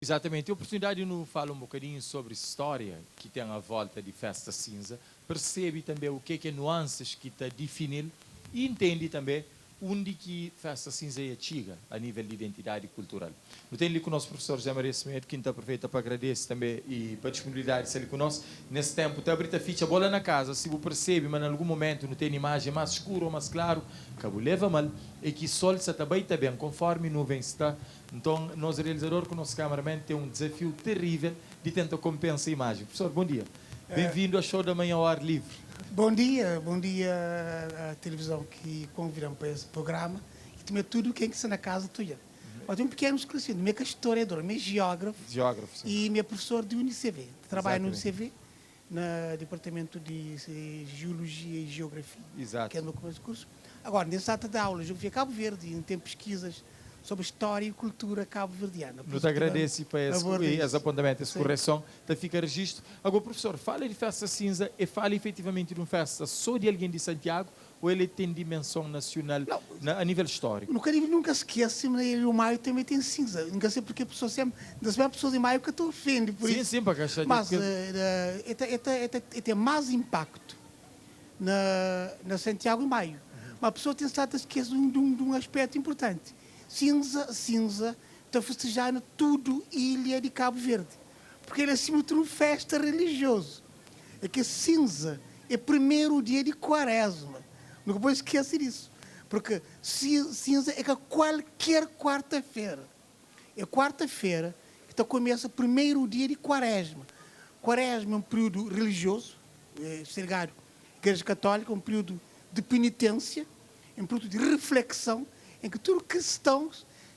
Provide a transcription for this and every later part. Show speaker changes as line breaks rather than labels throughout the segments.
Exatamente, a oportunidade de nos falar um bocadinho sobre história que tem à volta de Festa Cinza, percebe também o que é nuances que está definindo e entende também onde que Festa Cinza é antiga a nível de identidade cultural. Eu tenho ali com o nosso professor José Maria Semedo, que está aproveita para agradecer também e para a disponibilidade de ser ali conosco. Nesse tempo, está abrindo a ficha, a bola na casa, se você percebe, mas em algum momento não tem imagem mais escura ou mais claro, que você leva mal, e que o sol está bem conforme a nuvem está. Então, nós realizador com o nosso cameraman tem um desafio terrível de tentar compensar a imagem. Professor, bom dia. Bem-vindo ao show da manhã ao ar livre.
Bom dia à televisão que convidam para esse programa e também tudo quem está na casa tua. Eu tenho um pequeno esclarecimento, minha historiador, meu geógrafo e meu professor de UNICV. Trabalho no UNICV, no departamento de Geologia e Geografia,
Exato.
que é o meu curso. Agora, nessa data de aula, eu fui a Cabo Verde e tenho pesquisas sobre história e cultura cabo-verdiana.
Nos agradece por esse apontamento, essa correção, então fica registro. Agora, professor, fala de Festa Cinza e fala efetivamente de uma festa só de alguém de Santiago ou ele tem dimensão nacional a nível histórico?
Nunca esquece, mas o maio também tem cinza. Nunca sei porque a pessoa sempre, das mesmas pessoas em maio que eu ofende por isso.
Sim, para achar.
Mas tem mais impacto na Santiago em maio. Mas a pessoa tem estado a esquecer de um aspecto importante. Cinza está festejando tudo ilha de Cabo Verde. Porque ele é, acima de tudo, uma festa religiosa. É que cinza é o primeiro dia de quaresma. Nunca pode esquecer disso. Porque cinza é que qualquer quarta-feira. É quarta-feira que começa o primeiro dia de quaresma. Quaresma é um período religioso, ligado à Igreja Católica, um período de penitência, um período de reflexão, em que todo cristão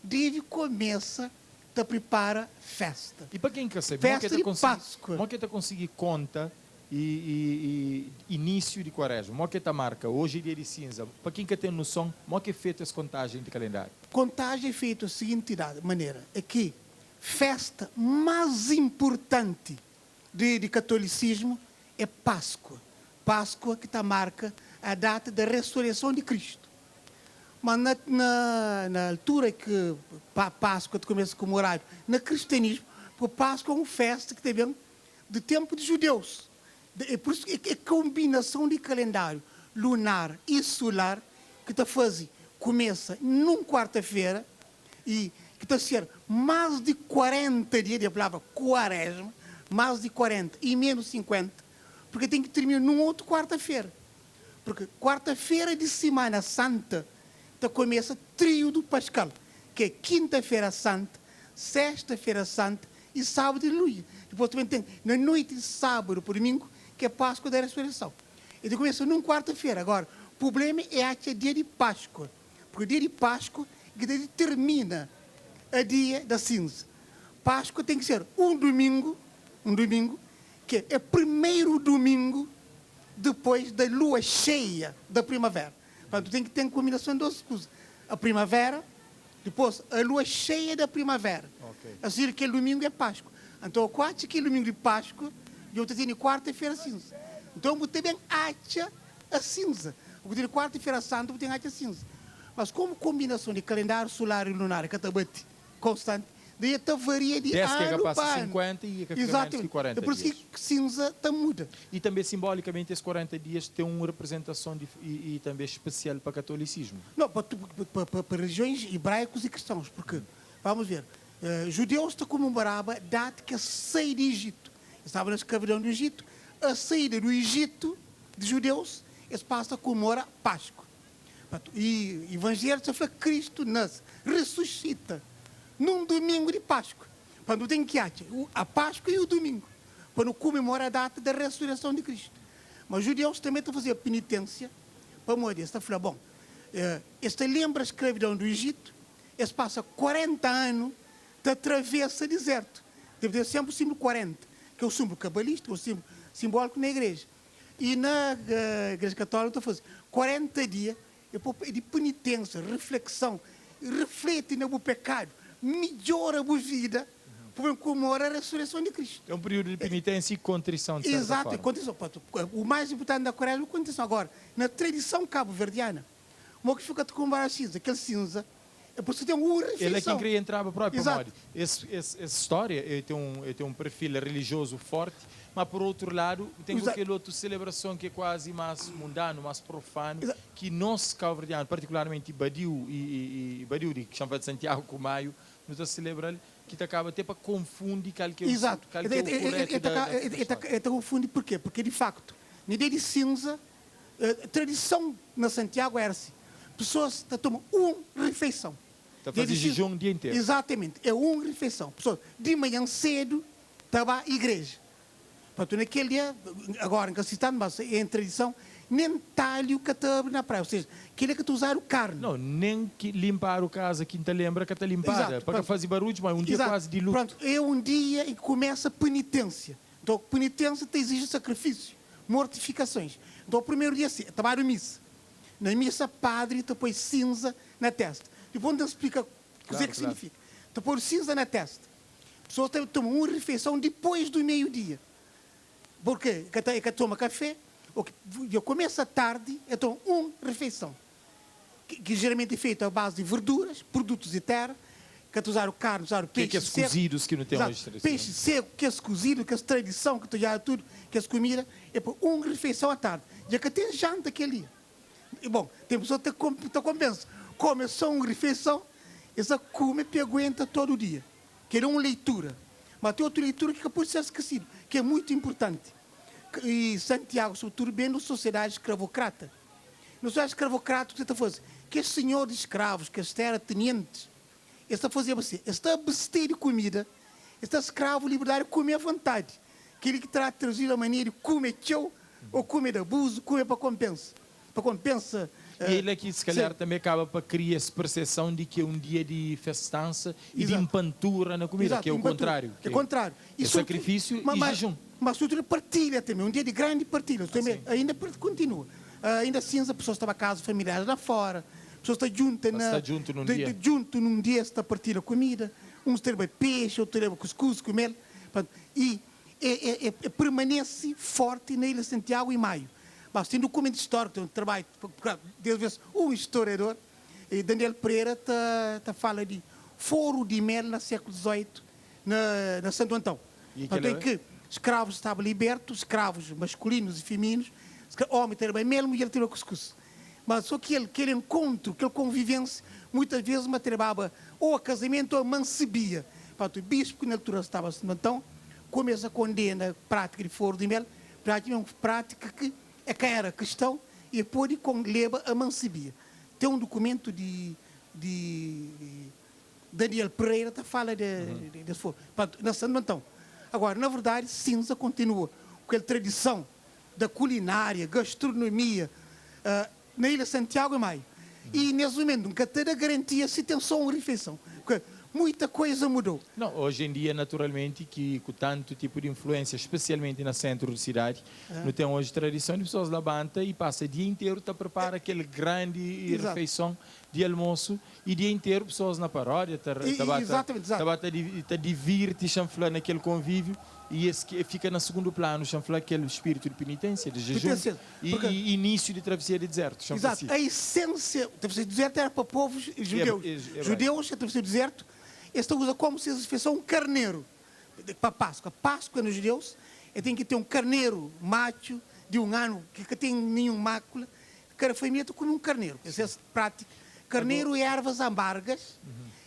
deve começar a preparar festa.
E para quem quer saber,
festa de Páscoa.
Como é que está conseguir conta e início de quaresma? Como é que está marca? Hoje é dia de cinza. Para quem quer ter noção, como é que é feita essa contagem de calendário?
Contagem é feita da seguinte maneira, é que festa mais importante de catolicismo é Páscoa. Páscoa que está marca a data da ressurreição de Cristo. Mas na altura que Páscoa começa a comemorar, no cristianismo, porque Páscoa é uma festa que tem de tempo de judeus. É por isso que a combinação de calendário lunar e solar que está fazendo começa numa quarta-feira e que está a ser mais de 40 dias, a palavra quaresma, mais de 40 e menos 50, porque tem que terminar numa outra quarta-feira. Porque quarta-feira de Semana Santa começa o trio do Pascal, que é quinta-feira santa, sexta-feira santa e sábado de Aleluia. Depois também tem na noite de sábado para domingo, que é Páscoa da Ressurreição. Então começa numa quarta-feira. Agora, o problema é que é dia de Páscoa, porque o dia de Páscoa que determina o dia da cinza. Páscoa tem que ser um domingo, que é o primeiro domingo depois da lua cheia da primavera. Portanto, tem que ter uma combinação de duas coisas. A primavera, depois a lua cheia da primavera.
Okay.
Assim, aquele domingo é Páscoa. Então, quase que domingo de Páscoa, eu tenho quarta-feira cinza. Então, eu também acha a cinza. Eu tenho quarta-feira santa, eu tenho acha a cinza. Mas como combinação de calendário solar e lunar, que está constante, daí até varia de ano
que passa
para ano.
50 e que fica menos de 40
é por isso que cinza está muda.
E também simbolicamente esses 40 dias tem uma representação e também especial para o catolicismo.
Não, para religiões hebraicos e cristãos, porque, vamos ver, judeus comemoravam a data que saíram do Egito. Estavam na escravidão do Egito. A saída do Egito, de judeus, eles passam a comemorar Páscoa. E o Evangelho só fala que Cristo nasce, ressuscita num domingo de Páscoa. Quando tem que a Páscoa e o domingo, quando comemora a data da ressurreição de Cristo. Mas os judeus também estão a fazer a penitência para morrer. Está a falar, bom, este lembra a escravidão do Egito, eles passam 40 anos de atravessa deserto. Deve ter sempre o símbolo 40, que é o símbolo cabalístico, o símbolo simbólico na igreja. E na igreja católica estão a fazer 40 dias de penitência, reflexão, reflete no pecado, melhora a vida, para comemorar a ressurreição de Cristo.
É um período de penitência e contrição, de certa
Exato,
forma.
contrição. O mais importante da Coreia é a contrição. Agora, na tradição cabo-verdiana, o que fica a comemorar a cinza, aquele cinza, É por isso que tem uma refeição.
Ele é quem queria entrar para o próprio
Exato.
modo. Essa história tem um perfil religioso forte, mas por outro lado tem
Exato.
aquela outra celebração que é quase mais mundano, mais profano,
Exato.
que nós cabo-verdianos, particularmente Badiu e Badiu de chama de Santiago com Maio, nos celebra que acaba até para confundir que é o
Exato.
correto
Ele confunde por quê? Porque, de facto, no dia de cinza, a tradição na Santiago era assim. Pessoas tomam uma refeição.
Está a fazer jejum o dia inteiro.
Exatamente. É uma refeição. Pessoas, de manhã cedo, estava à igreja. Portanto, naquele dia, agora, em Cacitano, mas em tradição, nem talho que está na praia. Ou seja, aquele que tu usar o carne.
Não, nem que limpar o casa, que te lembra que está limpada.
Exato.
Para fazer barulho, mas um dia
Exato.
quase de luto.
Pronto, é um dia em que começa a penitência. Então, penitência te exige sacrifício, mortificações. Então, o primeiro dia, assim, tomar a missa. Na missa, padre te põe cinza na testa. Depois, onde ele explica o que significa. Te põe cinza na testa. A pessoa toma uma refeição depois do meio-dia. Por quê? Que toma café, eu começo à tarde, eu tomo uma refeição. Que geralmente é feita à base de verduras, produtos de terra, que usar o carne, usar o peixe
que é
seco.
cozidos que não tem hoje.
Peixe seco, que é cozido, que é tradição, que tu já tudo, que é comida, é por uma refeição à tarde. Já que tem janta aquele dia. E, bom, tem pessoa que compensa. Come só uma refeição, essa come e aguenta todo dia. Que é uma leitura. Mas tem outra leitura que pode ser esquecido, que é muito importante. E Santiago, sobretudo, bem na sociedade escravocrata. Na sociedade escravocrata, você está fazendo que é senhor de escravos, que é terratenientes, está fazendo assim, está a abster de comida, está escravo, liberdade, comer à vontade. Aquele que trata de traduzir a maneira de comer teu, ou comer de abuso, comer para compensa. Para compensa.
E ele aqui, se calhar, também acaba para criar essa percepção de que é um dia de festança e de empantura na comida,
Exato,
que é o contrário.
É o contrário.
É sacrifício e jejum.
Mas sobretudo partilha também, um dia de grande partilha. Também, ainda continua. Ainda assim, as pessoas estão a casa familiares lá fora, as pessoas estão juntas junto num dia, está a partir a comida, uns têm peixe, outros têm cuscuz, com mel. E permanece forte na Ilha Santiago em maio. Mas tem documento histórico, tem um trabalho, desde um historiador, Daniel Pereira fala de foro de mel no século XVIII, na Santo Antão. Tem que escravos estavam libertos, escravos masculinos e femininos, homem tem bem mel, mulher tem cuscuz. Mas só que aquele encontro, aquela convivência, muitas vezes materiava ou a casamento ou a mancebia. O bispo, que na altura estava em Santo Antão, começa a condenar a prática de foro de mel, prática que era questão e pode leva a mancebia. Tem um documento de Daniel Pereira que fala desse foro. Na Santo Antão. Agora, na verdade, cinza continua com a tradição da culinária, gastronomia, na Ilha Santiago e Maio. E, nesse momento, nunca terá garantia se tem só uma refeição. Porque muita coisa mudou.
Não, hoje em dia, naturalmente, que com tanto tipo de influência, especialmente no centro da cidade, não tem hoje tradição de pessoas levantam e passam o dia inteiro a preparar aquele grande refeição de almoço e o dia inteiro pessoas na paródia, divirtem, chanflar naquele convívio e esse que fica no segundo plano, chanflar aquele espírito de penitência, de jejum e início de travessia de deserto.
Exato, a essência da travessia de deserto era para povos judeus. Judeus, a travessia de deserto, esta usa como se fosse um carneiro para Páscoa. Páscoa nos judeus, tem que ter um carneiro macho de um ano que tem nenhum mácula. Cada família come um carneiro. Essa é a prática. Carneiro e ervas amargas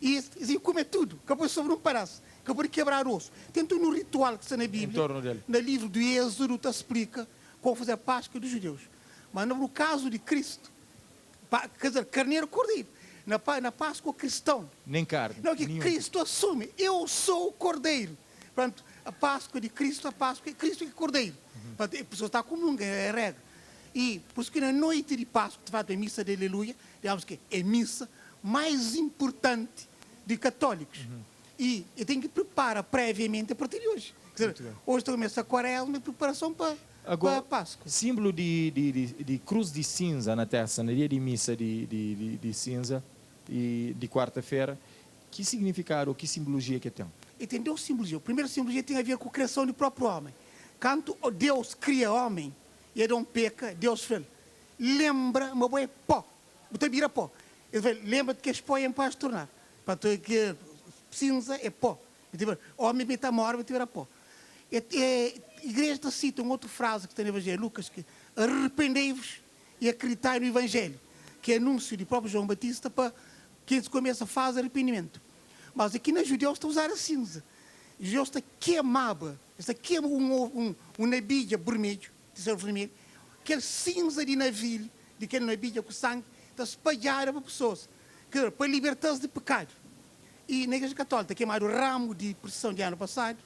e come tudo. Acabou sobre um pedaço. Acabou de quebrar o osso. Tem tudo no ritual que está na Bíblia. No livro do Êxodo, te explica como fazer a Páscoa dos judeus. Mas no caso de Cristo, quer dizer, carneiro cordeiro. Na Páscoa cristão.
Nem carne.
Não, que Cristo assume. Eu sou o cordeiro. Portanto, a Páscoa de Cristo, a Páscoa é Cristo que é cordeiro. Portanto, a pessoa está comum, é regra. E por isso que na noite de Páscoa, de fato, é missa de Aleluia, digamos que é a missa mais importante de católicos. E tem que preparar previamente a partir de hoje. Quer dizer, hoje começa a quaresma e preparação para a Páscoa.
Símbolo de cruz de cinza na testa, no dia de missa de cinza e de quarta-feira, que significado ou que simbologia que tem?
Entendeu a simbologia? A primeira simbologia tem a ver com a criação do próprio homem. Quando Deus cria homem, e Adão peca, Deus fala, lembra, mas é pó, botar vira pó. Lembra-te que és pó e em pó vais tornar. Que cinza é pó. Homem está morto, vai pó. A igreja cita uma outra frase que tem no Evangelho, Lucas, que arrependei-vos e acreditai no Evangelho, que é anúncio do próprio João Batista para quem se começa a fazer arrependimento. Mas aqui na Judeus está a usar a cinza. Os judeus está queimava, está queima um nabilha vermelho, aquele cinza de navio, de aquele nabilha com sangue, está espalhada para pessoas, para libertar-se de pecado. E na Igreja Católica, queimado o ramo de procissão de ano passado,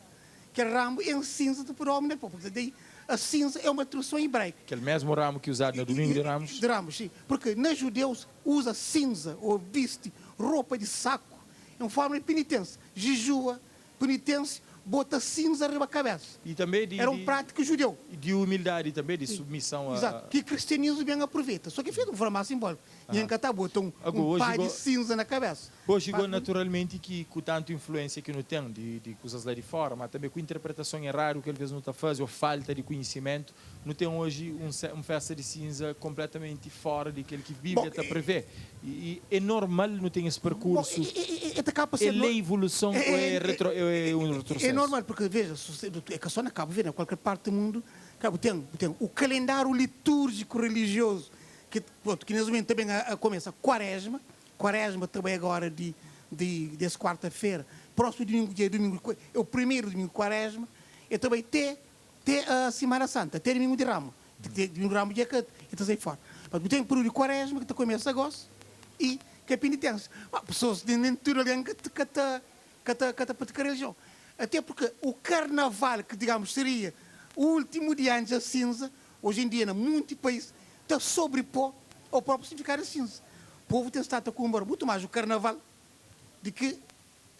que é ramo em cinza para o homem da povo. Daí, a cinza é uma tradução hebraica.
Aquele mesmo ramo que usado no domingo de Ramos?
De Ramos, sim. Porque nos judeus usa cinza ou veste roupa de saco, em forma de penitência. Jejua, penitência, bota cinza arriba a cabeça.
E também
era um prático judeu.
De humildade também, de submissão a...
Exato, que o cristianismo bem aproveita. Só que feito de forma simbólica. E em Catar bota um pá de cinza na cabeça.
Hoje, naturalmente, que com tanta influência que não tem de coisas lá de fora, mas também com interpretação errada, que às vezes não está fazendo, ou falta de conhecimento, não tem hoje uma festa de cinza completamente fora daquele que a Bíblia está a prever. E é normal não ter esse percurso. É a evolução ou é um retrocesso?
É normal, porque veja, é que só na Cabo Verde, em qualquer parte do mundo, tem o calendário litúrgico religioso, que nesse momento também começa a Quaresma também agora dessa quarta-feira, próximo domingo, é o primeiro domingo de Quaresma, e também tem a Semana Santa, tem domingo de Ramo, domingo de Ramo e está aí fora. Tem o período de Quaresma, que começa agosto, e que é penitência. Pessoas de natureza que está praticar religião. Até porque o carnaval, que digamos seria o último dia antes da cinza, hoje em dia, em muitos países, está sobrepor ao próprio significado da cinza. O povo tem estado a comemorar muito mais o carnaval do que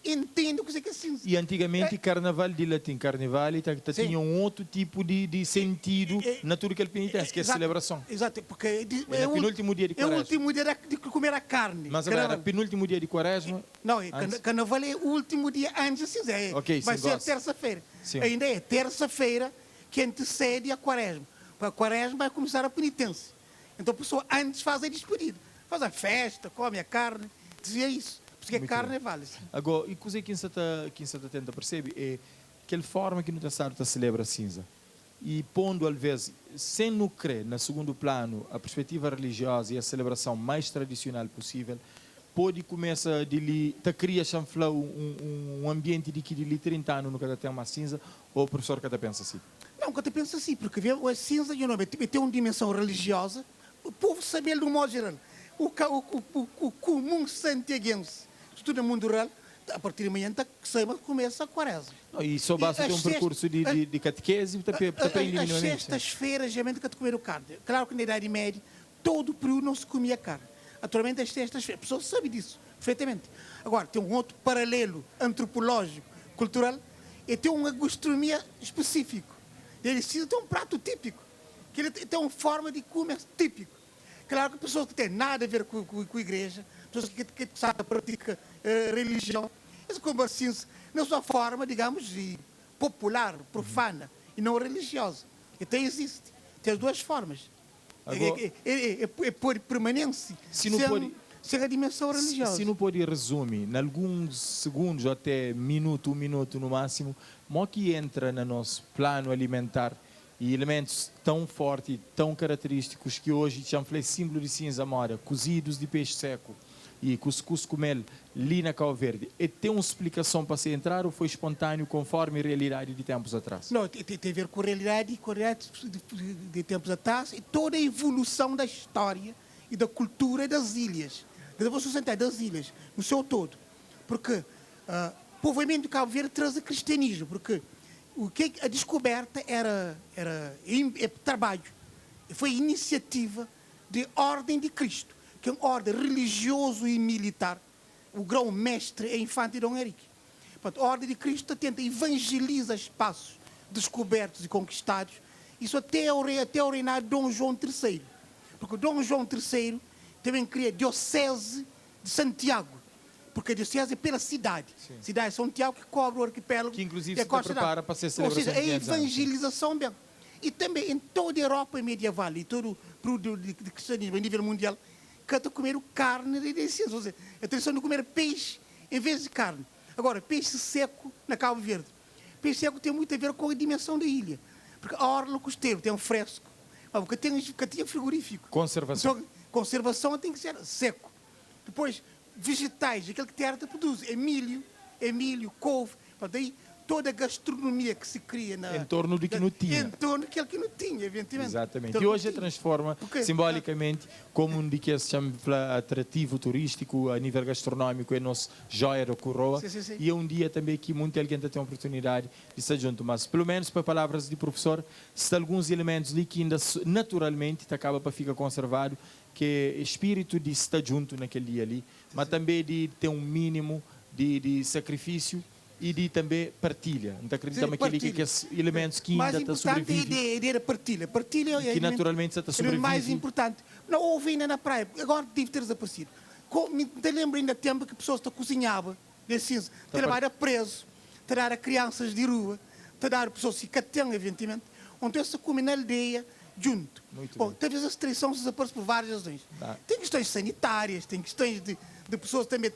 entende o que é cinza.
E antigamente, carnaval de latim, carnivale, tinha um outro tipo de sentido na tudo que ele penitência, que é a celebração.
Exato, porque
é o penúltimo dia de Quaresma.
É o último dia de comer a carne.
Mas agora, penúltimo dia de Quaresma...
Não, carnaval é o último dia antes da cinza. Vai ser terça-feira. Ainda é terça-feira que antecede a Quaresma. A Quaresma vai começar a penitência. Então a pessoa antes faz a despedida. Faz a festa, come a carne, dizia isso. Porque a carne vale.
Agora, e coisa que você está tentando perceber é aquela forma que no Estado celebra a cinza. E pondo, às vezes, sem não crer, no segundo plano, a perspectiva religiosa e a celebração mais tradicional possível, pode começar a criar um ambiente de que de 30 anos no cada tem uma cinza, ou o professor cada pensa assim?
Não, cada pensa assim, porque a cinza tem uma dimensão religiosa, o povo sabe de um modo geral. O comum santiaguense, estuda o mundo rural, a partir de manhã começa a Quaresma.
E só basta ter um percurso de catequese para aprender minimamente.
As sextas-feiras, geralmente, que comer carne. Claro que na Idade Média, todo o período não se comia carne. Atualmente, as sextas-feiras, a pessoa sabe disso, perfeitamente. Agora, tem um outro paralelo antropológico, cultural, e tem uma gastronomia específica. Ele tem um prato típico, que ele tem uma forma de comer típico. Claro que pessoas que têm nada a ver com a igreja, pessoas que praticam religião, eles comem assim, na sua forma, digamos, popular, profana, e não religiosa. Então existe. Tem as duas formas. Agora, é por permanência, sem a dimensão religiosa.
Se não pode resumir, em alguns segundos, até um minuto no máximo, o que entra no nosso plano alimentar e elementos tão fortes, tão característicos que hoje chamam de símbolo de cinza mora, cozidos de peixe seco e cuscuz com mel, ali na Cabo Verde. E tem uma explicação para se entrar ou foi espontâneo conforme a realidade de tempos atrás?
Não, tem a ver com a realidade de tempos atrás e toda a evolução da história e da cultura das ilhas, da evolução das ilhas, no seu todo. Porque o povoamento de Cabo Verde traz o cristianismo, porque a descoberta era trabalho, foi iniciativa de ordem de Cristo, que é uma ordem religioso e militar. O grão-mestre é Infante Dom Henrique. Portanto, a ordem de Cristo tenta evangelizar espaços descobertos e conquistados, isso até o reinado de Dom João III. Porque Dom João III também cria a Diocese de Santiago, porque a diocese é pela cidade. Sim. Cidade de Santiago que cobre o arquipélago.
Que inclusive se prepara para ser celebração.
Ou seja, a evangelização bem. E também em toda a Europa medieval e todo o período de cristianismo a nível mundial, cata comer carne de cinza. Ou seja, a tradição de comer peixe em vez de carne. Agora, peixe seco na Cabo Verde. Peixe seco tem muito a ver com a dimensão da ilha. Porque a orla costeira tem um fresco. Porque tem frigorífico.
Conservação.
Então, conservação tem que ser seco. Depois, vegetais, aquele que a terra produz. É milho, couve. Daí, toda a gastronomia que se cria
em torno de que não tinha.
Em torno daquilo que não tinha, evidentemente.
Exatamente. E hoje transforma simbolicamente como um de que se chama atrativo turístico a nível gastronómico é nosso joia da coroa.
Sim.
E é um dia também que muita gente tem a oportunidade de estar junto. Mas, pelo menos, para palavras do professor, se alguns elementos ali que ainda naturalmente acaba para ficar conservado, que é espírito de estar junto naquele dia ali, mas também de ter um mínimo de sacrifício e de também partilha. Então acreditamos que esses elementos que ainda estão sobrevivendo.
Mais importante é a partilha. Partilha
que naturalmente está sobrevivendo.
É o mais importante. Não houve ainda na praia. Agora deve ter desaparecido. Me lembro ainda tempo que pessoas cozinhavam. Trabalhar preso. Trabalhar crianças de rua. Trabalhar pessoas que catêm, evidentemente. Onde se come na aldeia junto. Bom, talvez as tradições desaparecem por várias razões. Tem questões sanitárias, tem questões de pessoas também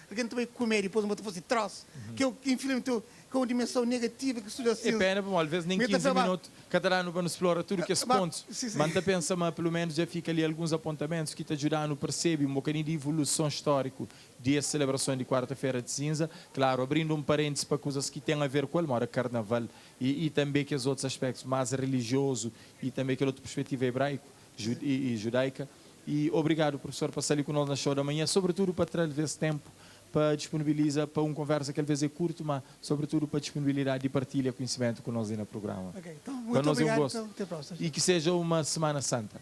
alguém também comer e depois uma fosse troço, que eu infelizmente com uma dimensão negativa que estuda assim.
É pena, bom, às vezes nem 15 minutos cada ano para explorar tudo que é esse ponto. Mas pensa, mas pelo menos já fica ali alguns apontamentos que te ajudam a perceber um bocadinho de evolução histórica dessa celebração de quarta-feira de cinza. Claro, abrindo um parênteses para coisas que têm a ver com o carnaval e também que os outros aspectos mais religiosos e também aquela outra perspectiva hebraica e judaica. E obrigado, professor, por estar ali conosco na show da manhã, sobretudo para trazer esse tempo, para disponibilizar para uma conversa que às vezes é curto, mas sobretudo para disponibilidade e partilha conhecimento conosco no programa.
Então, muito obrigado.
E que seja uma Semana Santa.